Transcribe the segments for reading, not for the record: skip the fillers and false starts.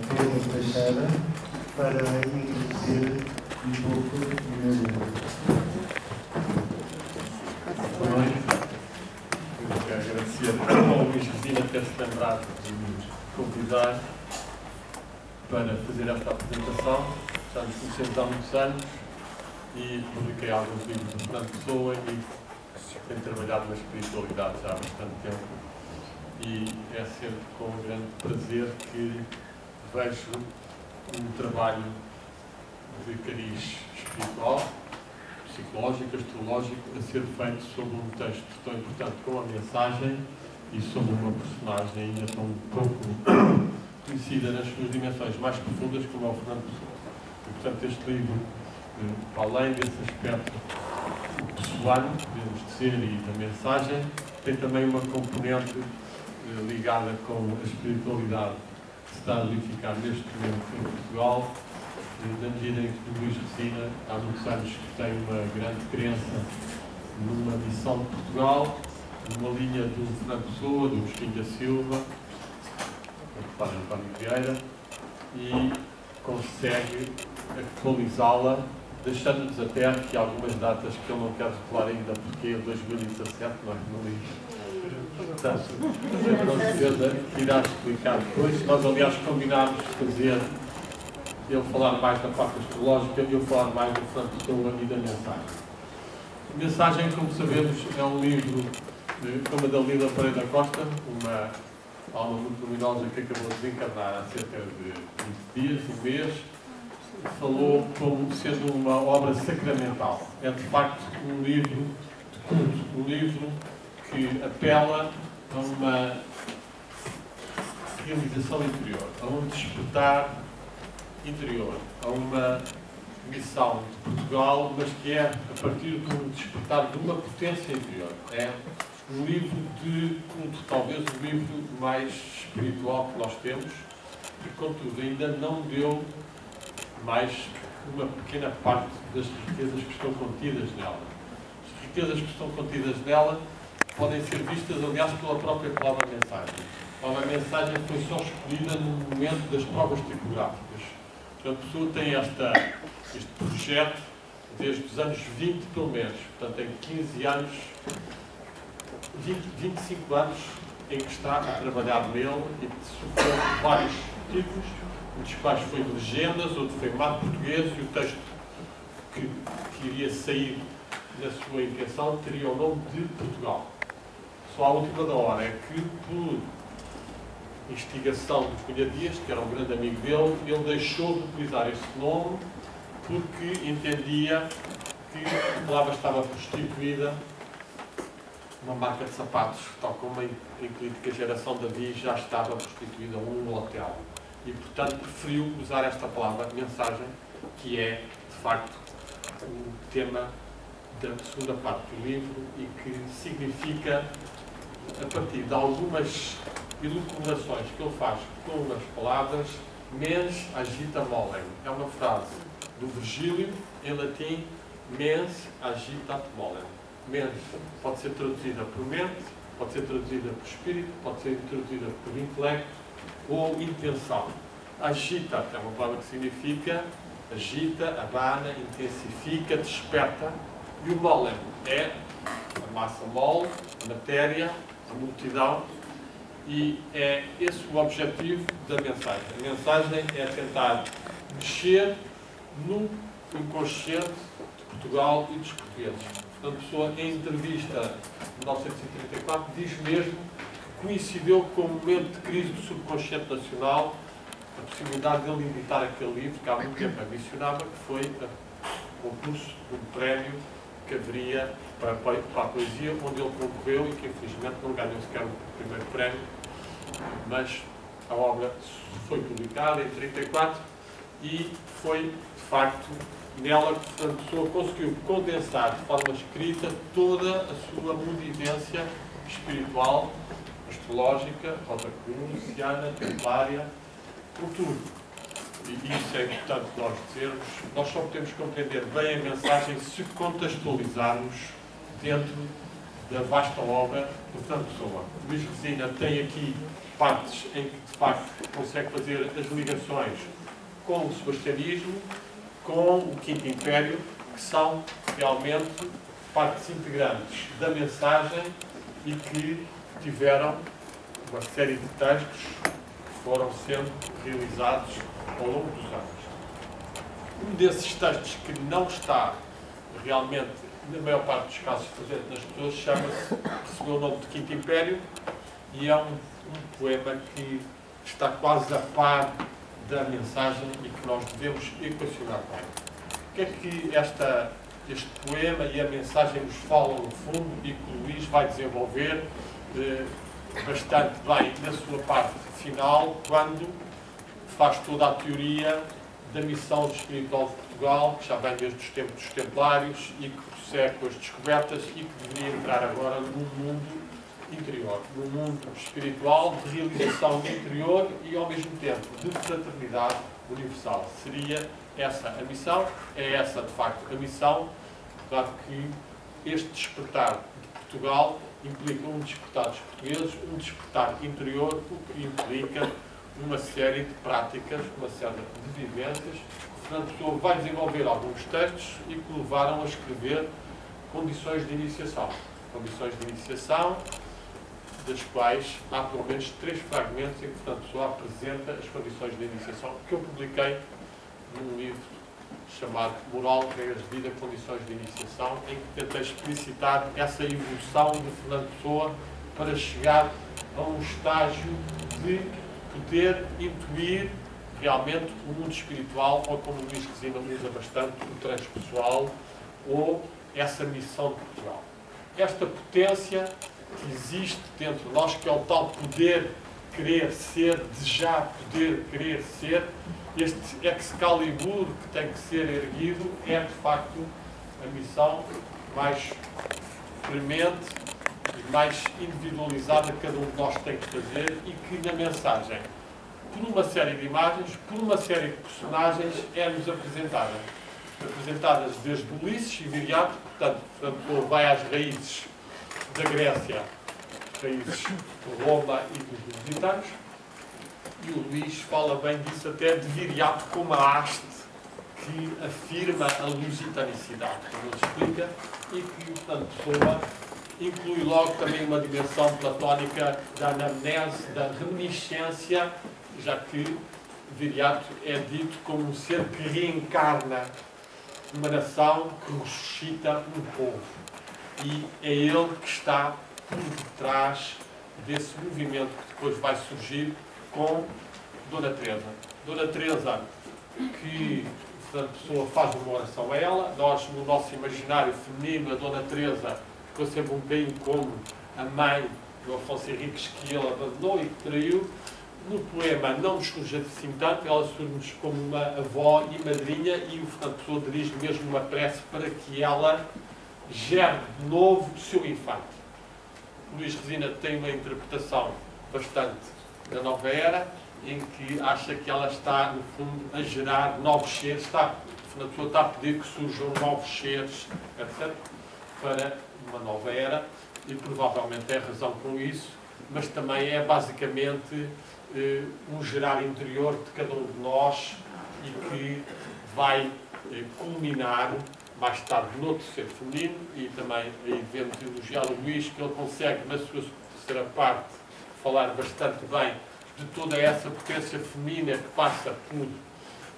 Pedro Teixeira para introduzir um pouco o meu livro. Boa noite. Eu quero agradecer ao Luís Resina ter-se lembrado de nos convidar para fazer esta apresentação. Já nos conhecemos há muitos anos e publiquei alguns livros de Fernando Pessoa e tenho trabalhado na espiritualidade já há bastante tempo. E é sempre com grande prazer que vejo um trabalho de cariz espiritual, psicológico, astrológico, a ser feito sobre um texto tão importante como a mensagem e sobre uma personagem ainda tão pouco conhecida nas suas dimensões mais profundas como é o Fernando Pessoa. E, portanto, este livro, além desse aspecto pessoal, podemos dizer, e da mensagem, tem também uma componente ligada com a espiritualidade que se está a verificar neste momento em Portugal, na medida em que o Luís Resina há muitos anos que tem uma grande crença numa missão de Portugal, numa linha do Fernando Pessoa, do Agostinho da Silva, do Padre António Vieira, e consegue atualizá-la, deixando-nos até aqui algumas datas que eu não quero revelar ainda, porque é 2017, nós não lemos. Portanto, com certeza irá explicar depois. Nós, aliás, combinámos fazer ele falar mais da parte astrológica e eu falar mais do Fernando Pessoa e da mensagem. A mensagem, como sabemos, é um livro como a da Lila Pereira da Costa, uma alma muito luminosa que acabou de desencarnar há cerca de 20 dias, um mês. Falou como sendo uma obra sacramental. É, de facto, um livro de culto, um livro que apela a uma realização interior, a um despertar interior, a uma missão de Portugal, mas que é a partir de um despertar de uma potência interior. É um livro de culto, talvez o livro mais espiritual que nós temos, e contudo ainda não deu mais uma pequena parte das riquezas que estão contidas nela. As riquezas que estão contidas nela podem ser vistas, aliás, pela própria palavra mensagem. A palavra mensagem foi só escolhida no momento das provas tipográficas. Portanto, a pessoa tem este projeto desde os anos 20, pelo menos. Portanto, tem 15 anos, 25 anos em que está a trabalhar nele e que sofreu vários tipos, um dos quais foi de legendas, outro foi mato português, e o texto que iria sair na sua intenção teria o nome de Portugal. Só à última da hora é que, por instigação de Cunha Dias, que era um grande amigo dele, ele deixou de utilizar este nome porque entendia que a palavra estava prostituída numa marca de sapatos, tal como em que a geração da Vi já estava prostituída a um hotel. E, portanto, preferiu usar esta palavra, mensagem, que é, de facto, o tema da segunda parte do livro e que significa, a partir de algumas elucubrações que ele faz com as palavras, mens agita molem. É uma frase do Virgílio, em latim, mens agita molem. Mens pode ser traduzida por mente, pode ser traduzida por espírito, pode ser traduzida por intelecto ou intenção. Agita é uma palavra que significa agita, abana, intensifica, desperta. E o molem é a massa mole, a matéria, a multidão, e é esse o objetivo da mensagem. A mensagem é tentar mexer no inconsciente de Portugal e dos portugueses. Portanto, a pessoa, em entrevista de 1934, diz mesmo que coincideu com o momento de crise do subconsciente nacional, a possibilidade de ele editar aquele livro que há muito tempo ambicionava, que foi o concurso de um prémio que haveria para a poesia, onde ele concorreu e que infelizmente não ganhou sequer o primeiro prémio, mas a obra foi publicada em 1934 e foi, de facto, nela que Fernando Pessoa conseguiu condensar de forma escrita toda a sua movimência espiritual, astrológica, rosacruciana, templária, por tudo. E isso é importante nós dizermos. Nós só podemos compreender bem a mensagem se contextualizarmos dentro da vasta obra do Fernando Pessoa. Luís Resina tem aqui partes em que, de facto, consegue fazer as ligações com o sebastianismo, com o Quinto Império, que são realmente partes integrantes da mensagem e que tiveram uma série de textos que foram sendo realizados ao longo dos anos. Um desses textos que não está realmente, na maior parte dos casos, presente nas pessoas, recebeu o nome de Quinto Império e é um poema que está quase a par da mensagem e que nós devemos equacionar bem. O que é que este poema e a mensagem nos falam no fundo e que o Luís vai desenvolver bastante bem na sua parte final, quando faz toda a teoria da missão espiritual de Portugal, que já vem desde os tempos dos Templários e que prossegue com as descobertas e que deveria entrar agora no mundo interior, no mundo espiritual, de realização interior e, ao mesmo tempo, de fraternidade universal. Seria essa a missão, é essa, de facto, a missão. Claro que este despertar de Portugal implica um despertar dos portugueses, um despertar interior, o que implica uma série de práticas, uma série de vivências. Fernando Pessoa vai desenvolver alguns textos e que levaram a escrever condições de iniciação. Condições de iniciação, das quais há pelo menos 3 fragmentos em que Fernando Pessoa apresenta as condições de iniciação, que eu publiquei num livro chamado Moral, Regras de Vida, Condições de Iniciação, em que tentei explicitar essa evolução de Fernando Pessoa para chegar a um estágio de poder intuir realmente o mundo espiritual, ou como o Luís Resina usa bastante, o transpessoal, ou essa missão de Portugal. Esta potência que existe dentro de nós, que é o tal poder querer ser, desejar poder querer ser, este Excalibur que tem que ser erguido, é de facto a missão mais premente e mais individualizada que cada um de nós tem que fazer e que na mensagem, por uma série de imagens, por uma série de personagens, é-nos apresentada. Apresentadas desde Ulisses e Viriato, portanto, vai às raízes da Grécia, raízes de Roma e dos lusitanos, e o Luís fala bem disso até de Viriato como a haste que afirma a lusitanicidade, como ele explica, e que, portanto, Pessoa inclui logo também uma dimensão platónica da anamnese, da reminiscência, já que Viriato é dito como um ser que reencarna uma nação, que ressuscita um povo. E é ele que está por detrás desse movimento que depois vai surgir com Dona Teresa. Dona Teresa, que Fernando Pessoa faz uma oração a ela. Nós, no nosso imaginário feminino, a Dona Teresa ficou sempre um bocadinho como a mãe do Afonso Henriques, que ele abandonou e que traiu. No poema não nos surge assim tanto, ela surge-nos como uma avó e madrinha, e o Fernando Pessoa dirige mesmo uma prece para que ela gere de novo o seu infante. O Luís Resina tem uma interpretação bastante da nova era, em que acha que ela está, no fundo, a gerar novos seres, Fernando Pessoa está a pedir que surjam novos seres, etc., para uma nova era, e provavelmente é razão com isso, mas também é basicamente um gerar interior de cada um de nós e que vai culminar mais tarde noutro ser feminino, e também aí devemos elogiar o Luís, que ele consegue, na sua terceira parte, falar bastante bem de toda essa potência feminina que passa por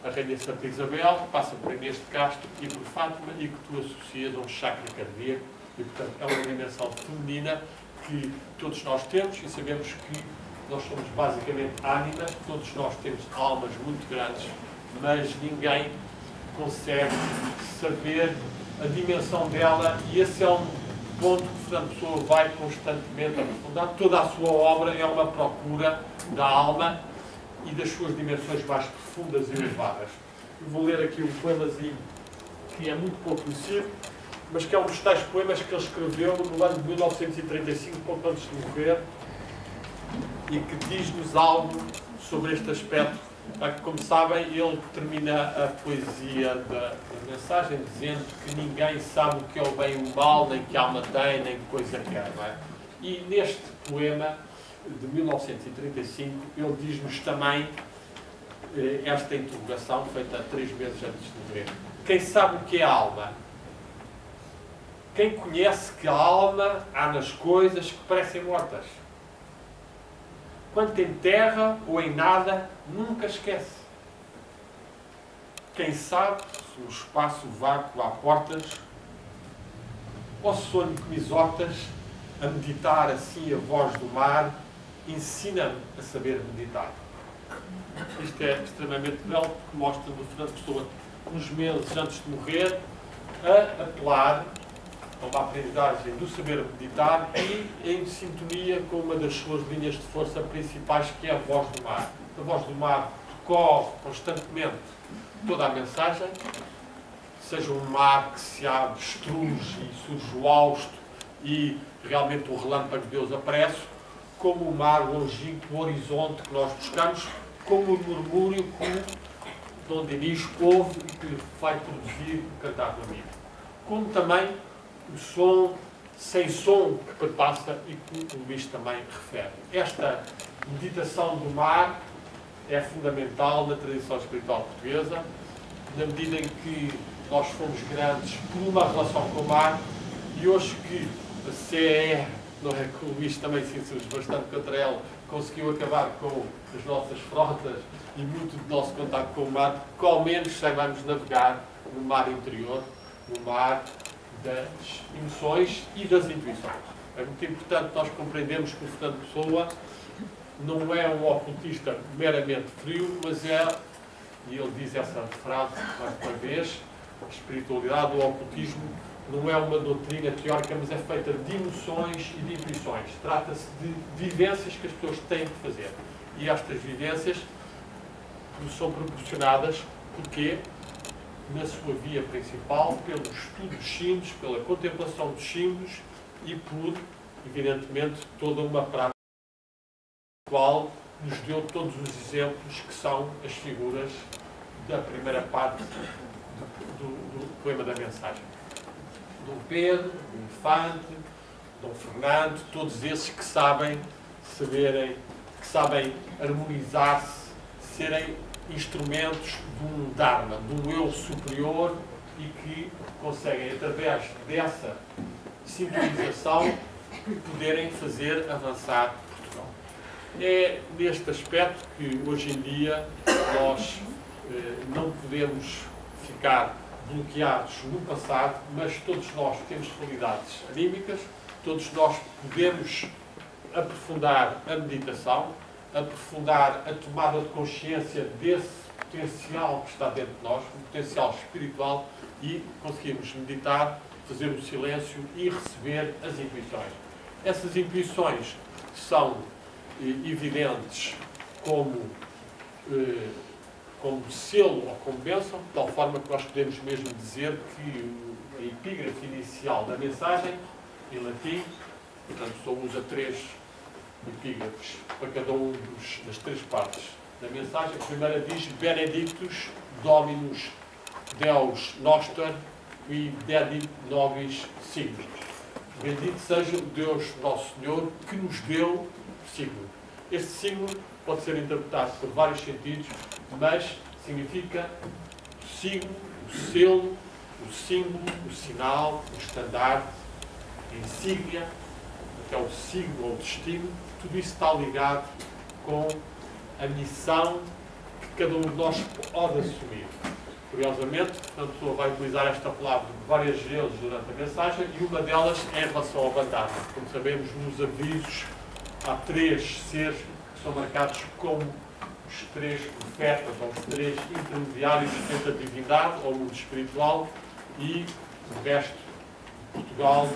a Rainha Santa Isabel, que passa por Inês de Castro e por Fátima, e que tu associas a um chakra cardíaco, e portanto é uma dimensão feminina que todos nós temos, e sabemos que nós somos basicamente ánimas, todos nós temos almas muito grandes, mas ninguém consegue saber a dimensão dela, e esse é um ponto que Fernando Pessoa vai constantemente aprofundar. Toda a sua obra é uma procura da alma e das suas dimensões mais profundas e elevadas. Eu vou ler aqui um poemazinho que é muito pouco conhecido, mas que é um dos tais poemas que ele escreveu no ano de 1935, pouco antes de morrer, e que diz-nos algo sobre este aspecto. Como sabem, ele termina a poesia da mensagem dizendo que ninguém sabe o que é o bem e o mal, nem que alma tem, nem que coisa quer, não é? E neste poema de 1935, ele diz-nos também esta interrogação feita 3 meses antes de morrer. Quem sabe o que é a alma? Quem conhece que a alma há nas coisas que parecem mortas? Quanto em terra ou em nada, nunca esquece. Quem sabe se no espaço vácuo há portas, ou sonho que me exortas a meditar assim a voz do mar, ensina-me a saber meditar. Isto é extremamente belo, porque mostra no Fernando Pessoa, uns meses antes de morrer, a apelar a uma aprendizagem do saber meditar e em sintonia com uma das suas linhas de força principais, que é a voz do mar. A voz do mar percorre constantemente toda a mensagem, seja um mar que se abre, estruge e surge o hausto e realmente o relâmpago de Deus aparece, como o mar longínquo, o horizonte que nós buscamos, como o murmúrio que Dom Dinis ouve e que lhe vai produzir o cantar do amigo. Como também o som sem som que perpassa e que o Luís também refere. Esta meditação do mar é fundamental na tradição espiritual portuguesa, na medida em que nós fomos grandes por uma relação com o mar, e hoje que a CE, não é, que o Luís também se insurge bastante contra ela, conseguiu acabar com as nossas frotas e muito do nosso contato com o mar, que ao menos saibamos navegar no mar interior, no mar das emoções e das intuições. É muito importante nós compreendermos que o Fernando Pessoa não é um ocultista meramente frio, mas é, e ele diz essa frase mais uma vez, a espiritualidade, o ocultismo, não é uma doutrina teórica, mas é feita de emoções e de intuições. Trata-se de vivências que as pessoas têm que fazer. E estas vivências nos são proporcionadas, porque na sua via principal, pelo estudo dos símbolos, pela contemplação dos símbolos e por, evidentemente, toda uma prática qual nos deu todos os exemplos que são as figuras da primeira parte do poema da mensagem. Dom Pedro, o Infante, Dom Fernando, todos esses que sabem harmonizar-se, serem instrumentos de um Dharma, de um eu superior, e que conseguem, através dessa sintonização, poderem fazer avançar Portugal. É neste aspecto que hoje em dia nós não podemos ficar bloqueados no passado, mas todos nós temos qualidades anímicas, todos nós podemos aprofundar a meditação, aprofundar a tomada de consciência desse potencial que está dentro de nós, um potencial espiritual, e conseguimos meditar, fazer o silêncio e receber as intuições. Essas intuições são evidentes como selo ou como bênção, de tal forma que nós podemos mesmo dizer que a epígrafe inicial da mensagem, em latim, portanto só usa 3 epígrafes para cada um das 3 partes da mensagem. A primeira diz: Benedictus Dominus Deus Noster qui dedit nobis signo. Bendito seja o Deus Nosso Senhor que nos deu signo. Este signo pode ser interpretado por vários sentidos, mas significa o signo, o selo, o símbolo, o sinal, o estandarte, a insígnia, até o signo ou o destino. Tudo isso está ligado com a missão que cada um de nós pode assumir. Curiosamente, a pessoa vai utilizar esta palavra várias vezes durante a mensagem, e uma delas é em relação ao Bandharma. Como sabemos, nos avisos há 3 seres que são marcados como os 3 profetas, ou os 3 intermediários entre a divindade, ou o mundo espiritual, e o resto de Portugal,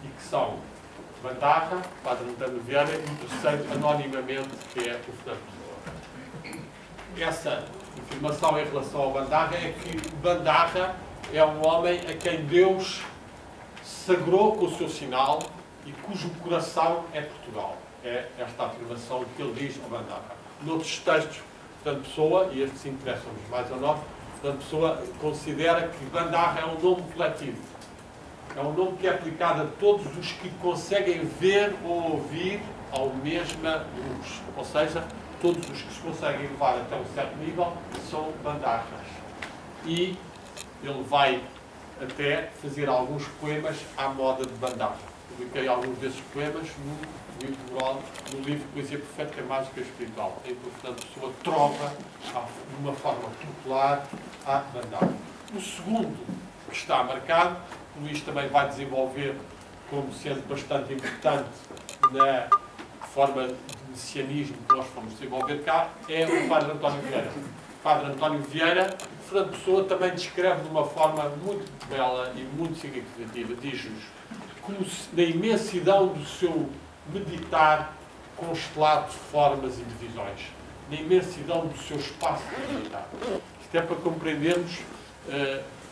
e que são Bandarra, Padre António Vieira, e o terceiro, anonimamente, que é o Fernando Pessoa. Essa informação em relação ao Bandarra é que Bandarra é um homem a quem Deus sagrou com o seu sinal e cujo coração é Portugal. É esta afirmação que ele diz ao Bandarra. Noutros textos, Fernando Pessoa, e estes interessam-nos mais a nós, Fernando Pessoa considera que Bandarra é um nome coletivo. É um nome que é aplicado a todos os que conseguem ver ou ouvir ao mesma luz. Ou seja, todos os que se conseguem levar até um certo nível são bandarras. E ele vai até fazer alguns poemas à moda de bandarra. Publiquei alguns desses poemas no livro Poesia Profética Mágica Espiritual, em que o Fernando Pessoa trova de uma forma popular a bandarra. O segundo que está marcado, o Luís também vai desenvolver como sendo bastante importante na forma de messianismo que nós fomos desenvolver cá, é o Padre António Vieira. O Padre António Vieira, Fernando Pessoa também descreve de uma forma muito bela e muito significativa. Diz-nos, como na imensidão do seu meditar constelado de formas e divisões, na imensidão do seu espaço de meditar. Isto é para compreendermos,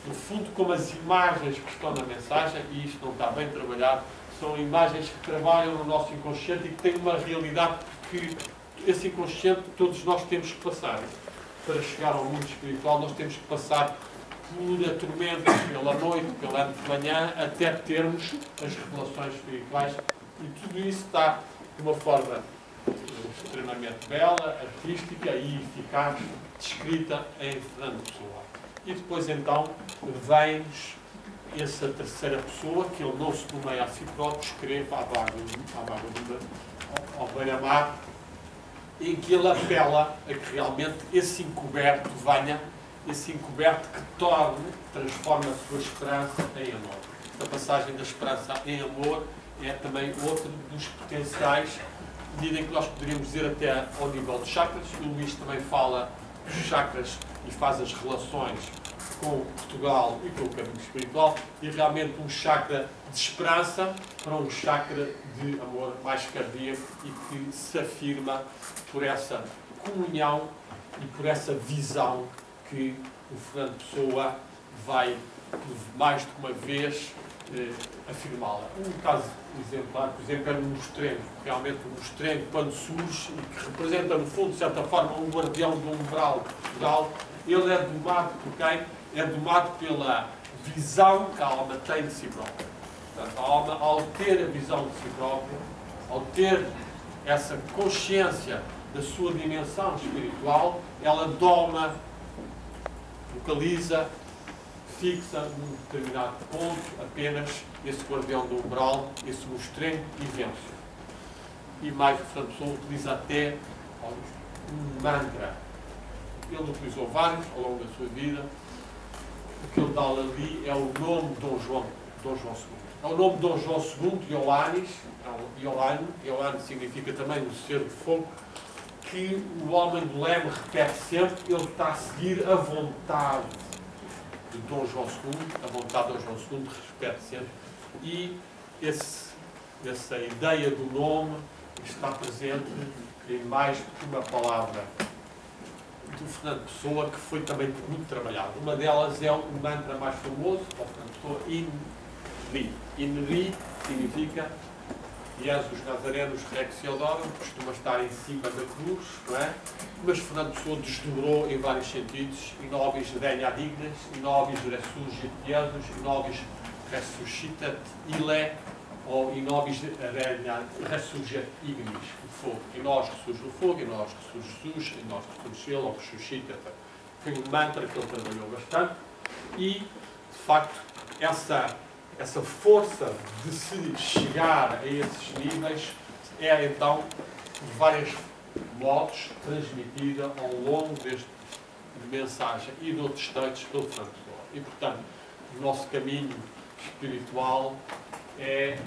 no fundo, como as imagens que estão na mensagem, e isto não está bem trabalhado, são imagens que trabalham no nosso inconsciente e que têm uma realidade que esse inconsciente todos nós temos que passar. Para chegar ao mundo espiritual, nós temos que passar por a tormenta, pela noite, pela manhã, até termos as revelações espirituais. E tudo isso está de uma forma extremamente bela, artística e eficaz, descrita em Fernando Pessoa. E depois, então, vem-nos essa terceira pessoa, que ele não se nomeia a si próprio, escreve ao beira-mar, em que ele apela a que realmente esse encoberto venha, esse encoberto que transforma a sua esperança em amor. A passagem da esperança em amor é também outro dos potenciais, medida em que nós poderíamos dizer até ao nível dos chakras. O Luís também fala dos chakras e faz as relações com Portugal e com o caminho espiritual, e realmente um chakra de esperança para um chakra de amor mais cardíaco e que se afirma por essa comunhão e por essa visão que o Fernando Pessoa vai, mais de uma vez, afirmá-la. Um caso exemplar, por exemplo, é no mostrengo. Realmente o mostrengo, quando surge, e que representa, no fundo, de certa forma, um guardião do umbral de Portugal, ele é domado por quem? É domado pela visão que a alma tem de si própria. Portanto, a alma, ao ter a visão de si própria, ao ter essa consciência da sua dimensão espiritual, ela doma, localiza, fixa num determinado ponto apenas esse guardião do umbral, esse mostrengo, e vence. E mais, Fernando Pessoa utiliza até um mantra. Ele utilizou vários ao longo da sua vida. O que ele dá ali é o nome de Dom João II. É o nome de Dom João II, Ioannis, Ioannis significa também o ser de fogo, que o homem do leme repete sempre, ele está a seguir a vontade de Dom João II, a vontade de Dom João II repete sempre, e essa ideia do nome está presente em mais de uma palavra do Fernando Pessoa, que foi também muito trabalhado. Uma delas é o mantra mais famoso, do Fernando Pessoa, INRI. INRI significa Jesus Nazarenos Rex Theodorum, costuma estar em cima da cruz, não é? Mas Fernando Pessoa desdobrou em vários sentidos: in nobis regna dignas, in nobis resurgit Jesus, in nobis resuscitat ille, ou in nobis regna resurgit ignis, o fogo. Em nós ressurge o fogo, em nós ressurge Jesus, em nós ressurge ele, ou ressuscita. Foi um mantra que ele trabalhou bastante e, de facto, essa força de se chegar a esses níveis é, então, de vários modos transmitida ao longo desta mensagem e de outros textos pelo Fernando Pessoa. E, portanto, o nosso caminho espiritual é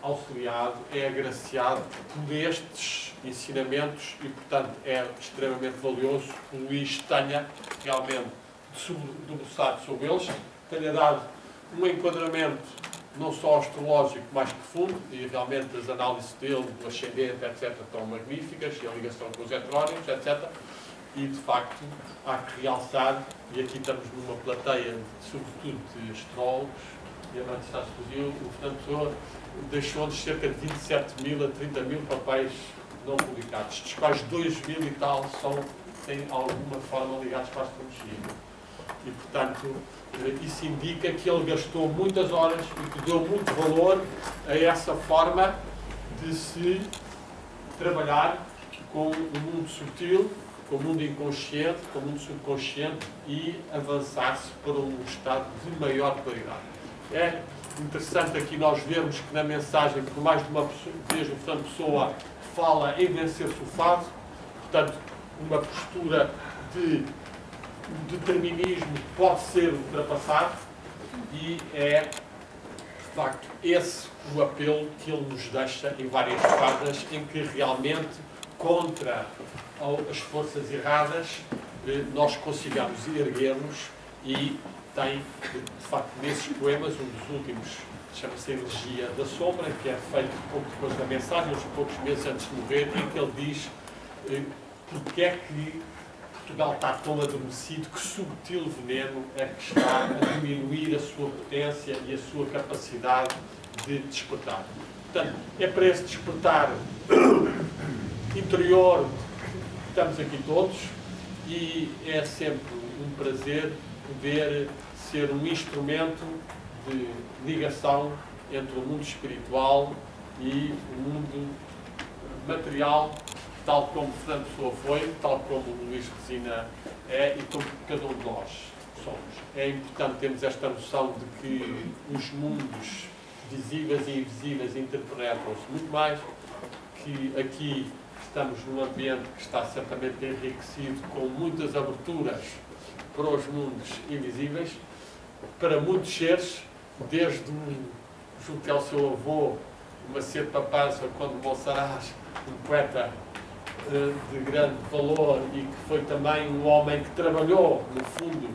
auxiliado, é agraciado por estes ensinamentos e, portanto, é extremamente valioso que o Luís tenha realmente debruçado sobre eles, tenha dado um enquadramento não só astrológico mais profundo, e realmente as análises dele, do ascendente, etc., estão magníficas, e a ligação com os heterónimos, etc., e de facto há que realçar, e aqui estamos numa plateia, sobretudo de astrólogos e amantes da astrologia, o Fernando Pessoa deixou-nos cerca de 27.000 a 30.000 papéis não publicados, dos quais 2.000 e tal têm alguma forma ligados para a astrologia. E, portanto, isso indica que ele gastou muitas horas e que deu muito valor a essa forma de se trabalhar com o mundo sutil, com o mundo inconsciente, com o mundo subconsciente e avançar-se para um estado de maior claridade. É interessante aqui nós vermos que na mensagem, por mais de uma vez, o Fernando Pessoa fala em vencer-se o fado, portanto, uma postura de determinismo pode ser ultrapassado, e é, de facto, esse o apelo que ele nos deixa em várias páginas, em que realmente, contra as forças erradas, nós consigamos erguer-nos, e tem, de facto, nesses poemas, um dos últimos, chama-se Energia da Sombra, que é feito pouco depois da mensagem, uns poucos meses antes de morrer, em que ele diz porque é que Portugal está tão adormecido, que subtil veneno é que está a diminuir a sua potência e a sua capacidade de despertar. Portanto, é para esse despertar interior que estamos aqui todos, e é sempre um prazer poder ser um instrumento de ligação entre o mundo espiritual e o mundo material, tal como Fernando Pessoa foi, tal como o Luís Resina é e como cada um de nós somos. É importante termos esta noção de que os mundos visíveis e invisíveis interpretam-se muito mais, que aqui estamos num ambiente que está certamente enriquecido com muitas aberturas para os mundos invisíveis, para muitos seres, desde junto ao seu avô, Macedo Papança, quando Monsaraz, um poeta de grande valor e que foi também um homem que trabalhou, no fundo,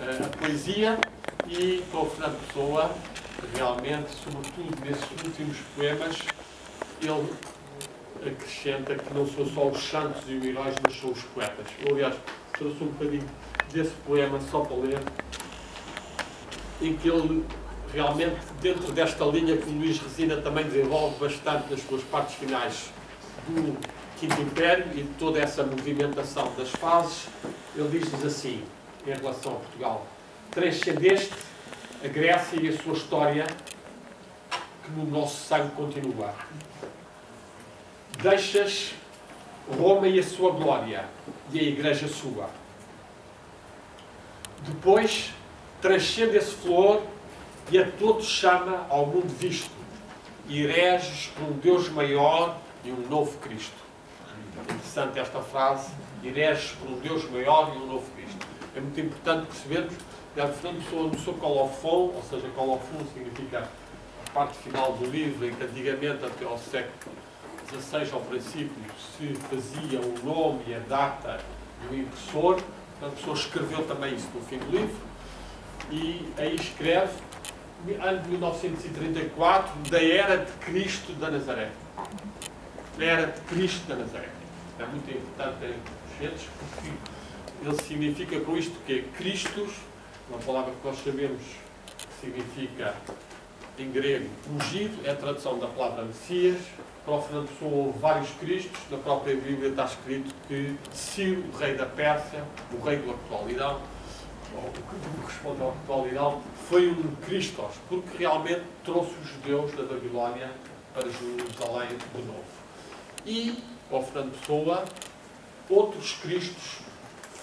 a poesia, e com o Fernando Pessoa, realmente, sobretudo nesses últimos poemas, ele acrescenta que não são só os santos e os heróis, mas são os poetas. Eu, aliás, trouxe um bocadinho desse poema só para ler, em que ele realmente, dentro desta linha que o Luís Resina também desenvolve bastante nas suas partes finais do Quinto Império e de toda essa movimentação das fases, ele diz-nos assim, em relação a Portugal: transcendeste a Grécia e a sua história, que no nosso sangue continua. Deixas Roma e a sua glória, e a Igreja sua. Depois, transcende esse flor e a todos chama ao mundo visto, e reges por um Deus maior e um novo Cristo. É interessante esta frase, e reges por um Deus maior e um novo Cristo. É muito importante percebermos que a Fernando Pessoa no seu colofon, ou seja, colofon significa a parte final do livro, em que antigamente, até ao século XVI, ao princípio, se fazia o nome e a data do impressor. A pessoa escreveu também isso no fim do livro, e aí escreve, ano de 1934, da Era de Cristo da Nazaré. Da Era de Cristo da Nazaré. É muito importante terem conscientes, porque ele significa com isto que é Christos, uma palavra que nós sabemos que significa, em grego, ungido, é a tradução da palavra Messias. Para o Fernando Pessoa houve vários Cristos. Na própria Bíblia está escrito que Ciro, o rei da Pérsia, o rei do atual Irão, ou o que corresponde ao atual Irão, foi um Cristos, porque realmente trouxe os judeus da Babilónia para Jerusalém de novo. E, ao Fernando Pessoa, outros Cristos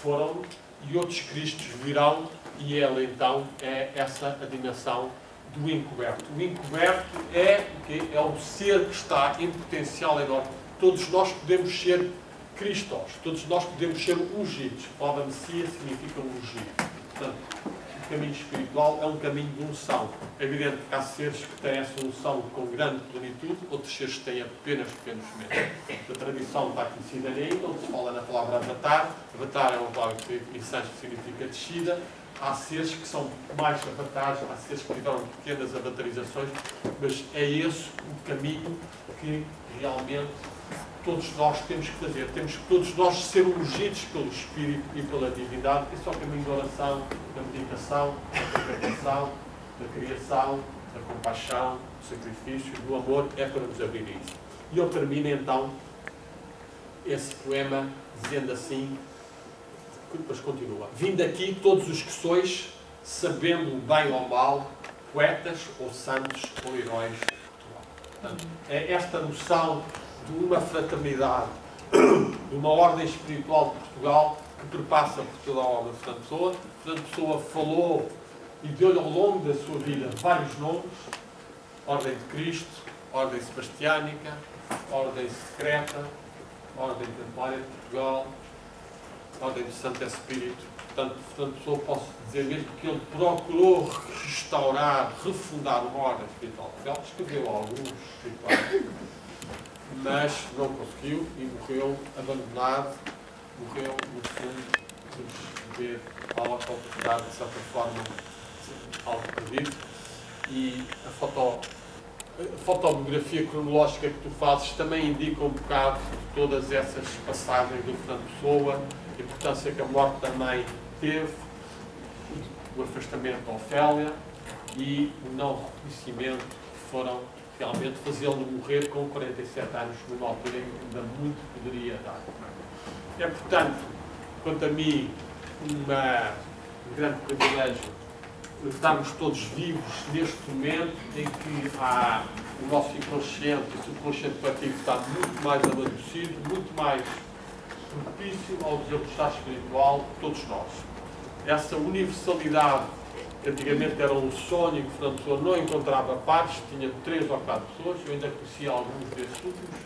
foram e outros Cristos virão, e ele então é essa a dimensão do encoberto. O encoberto é o quê? É o ser que está em potencial enorme. Todos nós podemos ser Cristos, todos nós podemos ser ungidos. A palavra Messias significa ungido. Portanto, o caminho espiritual é um caminho de unção. É evidente que há seres que têm essa unção com grande plenitude, outros seres que têm apenas pequenos méritos. A tradição está conhecida ainda, onde se fala na palavra avatar. Avatar é uma palavra em sânscrito que significa descida. Há seres que são mais avatares, há seres que tiveram pequenas avatarizações, mas é esse o caminho que realmente todos nós temos que fazer. Temos que todos nós ser ungidos pelo Espírito e pela divindade. Esse é o caminho da oração, da meditação, da contemplação, da criação, da compaixão, do sacrifício, do amor, é para nos abrir a isso. E ele termina então esse poema dizendo assim, depois continua: vindo aqui todos os que sois, sabendo o bem ou mal, poetas ou santos ou heróis de Portugal. Portanto, é esta noção de uma fraternidade, de uma ordem espiritual de Portugal que perpassa por toda a obra de Fernando Pessoa. Fernando Pessoa falou e deu-lhe ao longo da sua vida vários nomes: Ordem de Cristo, Ordem Sebastiânica, Ordem Secreta, Ordem Templária de Portugal, Ordem de Santo Espírito. Portanto, Fernando Pessoa, posso dizer mesmo que ele procurou restaurar, refundar uma ordem espiritual. Ele escreveu alguns rituais, mas não conseguiu e morreu abandonado, morreu no fundo por beber álcool, por estar de certa forma algo perdido. E a fotobiografia cronológica que tu fazes também indica um bocado de todas essas passagens do Fernando Pessoa, a importância que a morte da mãe teve, o afastamento da Ofélia e o não reconhecimento que foram realmente fazê-lo morrer com 47 anos, numa altura em que ainda muito poderia dar. É, portanto, quanto a mim, um grande privilégio estarmos todos vivos neste momento em que o nosso inconsciente, o subconsciente coletivo está muito mais amadurecido, muito mais propício ao desabrochar espiritual de todos nós. Essa universalidade, que antigamente era um sonho que Fernando Pessoa não encontrava pares, tinha 3 ou 4 pessoas, eu ainda conhecia alguns desses últimos,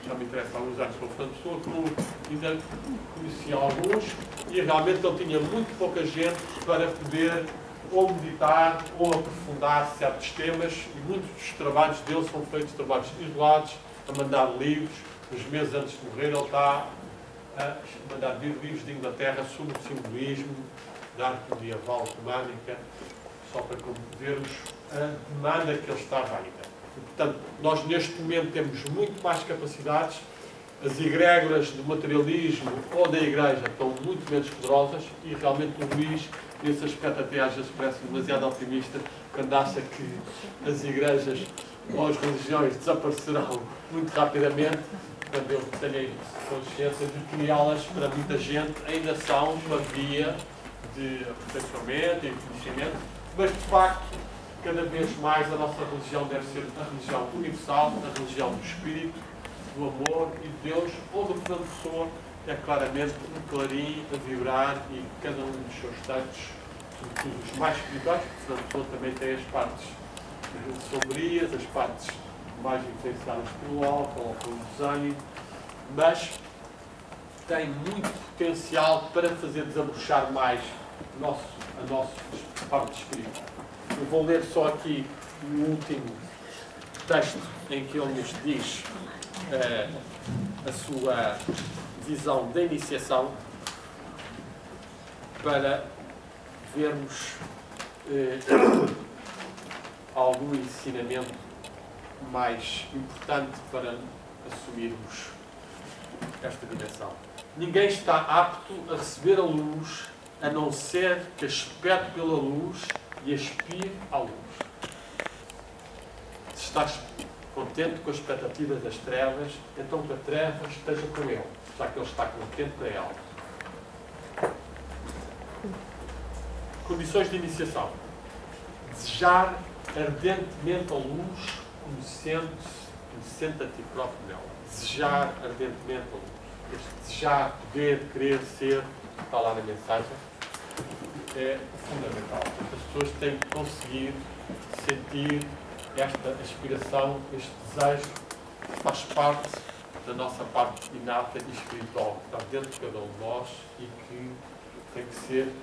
já me interessa há alguns anos com o Fernando Pessoa, ainda conhecia alguns, e realmente ele tinha muito pouca gente para poder ou meditar ou aprofundar certos temas, e muitos dos trabalhos dele são feitos trabalhos isolados, a mandar livros. Uns meses antes de morrer, ele está a mandar livros de Inglaterra sobre o simbolismo da arte medieval românica, só para vermos a demanda que ele estava ainda. E, portanto, nós neste momento temos muito mais capacidades. As egrégoras do materialismo ou da Igreja estão muito menos poderosas e realmente o Luís, nesse aspecto, até às vezes parece demasiado otimista quando acha que as igrejas ou as religiões desaparecerão muito rapidamente, quando eu tenho consciência de que elas, para muita gente, ainda são uma via de aperfeiçoamento e de conhecimento, mas de facto, cada vez mais a nossa religião deve ser a religião universal, a religião do Espírito, do amor e de Deus, onde o Fernando Pessoa é claramente um clarim a vibrar e cada um dos seus textos, sobretudo os mais espirituais, porque o Fernando Pessoa também tem as partes sombrias, as partes mais influenciadas pelo álcool ou pelo desânimo, mas tem muito potencial para fazer desabrochar mais a nossa parte espiritual. Eu vou ler só aqui o último texto em que ele nos diz a sua visão da iniciação, para vermos algum ensinamento mais importante para assumirmos esta dimensão. Ninguém está apto a receber a luz a não ser que espere pela luz e aspire à luz. Se estás contente com a expectativa das trevas, então que a treva esteja com ele, já que ele está contente com ela. Condições de iniciação. Desejar ardentemente a luz, conhecendo a ti próprio nela. Desejar ardentemente a luz. Este desejar, poder, querer, ser, está lá na mensagem, é fundamental. As pessoas têm que conseguir sentir esta aspiração, este desejo, que faz parte da nossa parte inata e espiritual, que está dentro de cada um de nós e que tem que ser